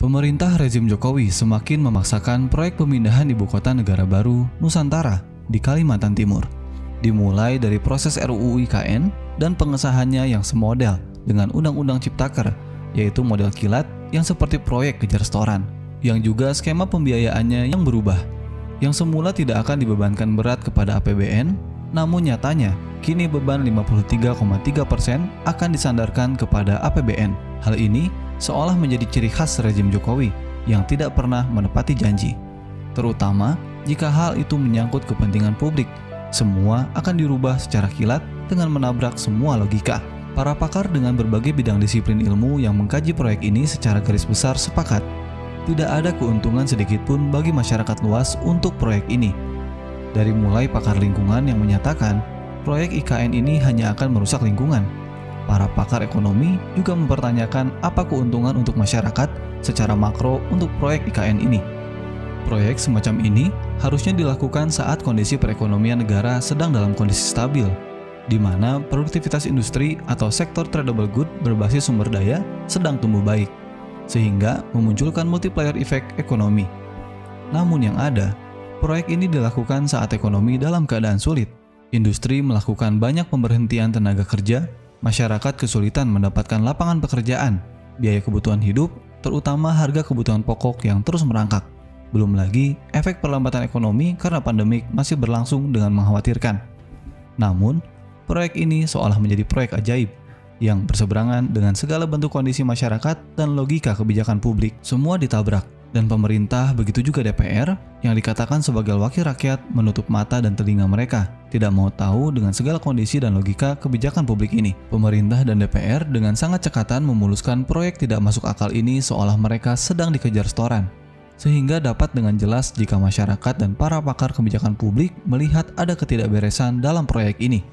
Pemerintah rezim Jokowi semakin memaksakan proyek pemindahan ibu kota negara baru Nusantara di Kalimantan Timur. Dimulai dari proses RUU IKN dan pengesahannya yang semodel dengan Undang-Undang Ciptaker, yaitu model kilat yang seperti proyek kejar setoran, yang juga skema pembiayaannya yang berubah, yang semula tidak akan dibebankan berat kepada APBN, namun nyatanya kini beban 53,3% akan disandarkan kepada APBN. Hal ini seolah menjadi ciri khas rezim Jokowi yang tidak pernah menepati janji. Terutama jika hal itu menyangkut kepentingan publik, semua akan dirubah secara kilat dengan menabrak semua logika. Para pakar dengan berbagai bidang disiplin ilmu yang mengkaji proyek ini secara garis besar sepakat, tidak ada keuntungan sedikit pun bagi masyarakat luas untuk proyek ini. Dari mulai pakar lingkungan yang menyatakan proyek IKN ini hanya akan merusak lingkungan, para pakar ekonomi juga mempertanyakan apa keuntungan untuk masyarakat secara makro untuk proyek IKN ini. Proyek semacam ini harusnya dilakukan saat kondisi perekonomian negara sedang dalam kondisi stabil, di mana produktivitas industri atau sektor tradable good berbasis sumber daya sedang tumbuh baik, sehingga memunculkan multiplier effect ekonomi. Namun yang ada, proyek ini dilakukan saat ekonomi dalam keadaan sulit. Industri melakukan banyak pemberhentian tenaga kerja, masyarakat kesulitan mendapatkan lapangan pekerjaan, biaya kebutuhan hidup, terutama harga kebutuhan pokok yang terus merangkak. Belum lagi efek perlambatan ekonomi karena pandemik masih berlangsung dengan mengkhawatirkan. Namun, proyek ini seolah menjadi proyek ajaib yang berseberangan dengan segala bentuk kondisi masyarakat dan logika kebijakan publik. Semua ditabrak, dan pemerintah, begitu juga DPR, yang dikatakan sebagai wakil rakyat, menutup mata dan telinga mereka, tidak mau tahu dengan segala kondisi dan logika kebijakan publik ini. Pemerintah dan DPR dengan sangat cekatan memuluskan proyek tidak masuk akal ini seolah mereka sedang dikejar setoran, sehingga dapat dengan jelas jika masyarakat dan para pakar kebijakan publik melihat ada ketidakberesan dalam proyek ini.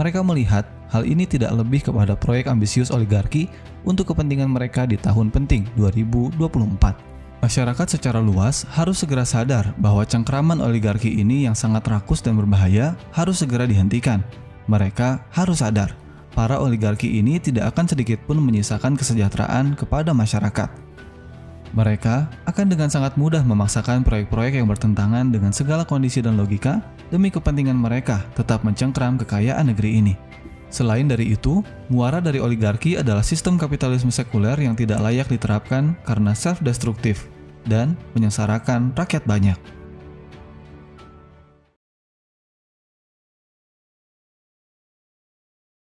Mereka melihat hal ini tidak lebih kepada proyek ambisius oligarki untuk kepentingan mereka di tahun penting 2024. Masyarakat secara luas harus segera sadar bahwa cengkraman oligarki ini yang sangat rakus dan berbahaya harus segera dihentikan. Mereka harus sadar, para oligarki ini tidak akan sedikit pun menyisakan kesejahteraan kepada masyarakat. Mereka akan dengan sangat mudah memaksakan proyek-proyek yang bertentangan dengan segala kondisi dan logika demi kepentingan mereka tetap mencengkram kekayaan negeri ini. Selain dari itu, muara dari oligarki adalah sistem kapitalisme sekuler yang tidak layak diterapkan karena self-destruktif dan menyengsarakan rakyat banyak.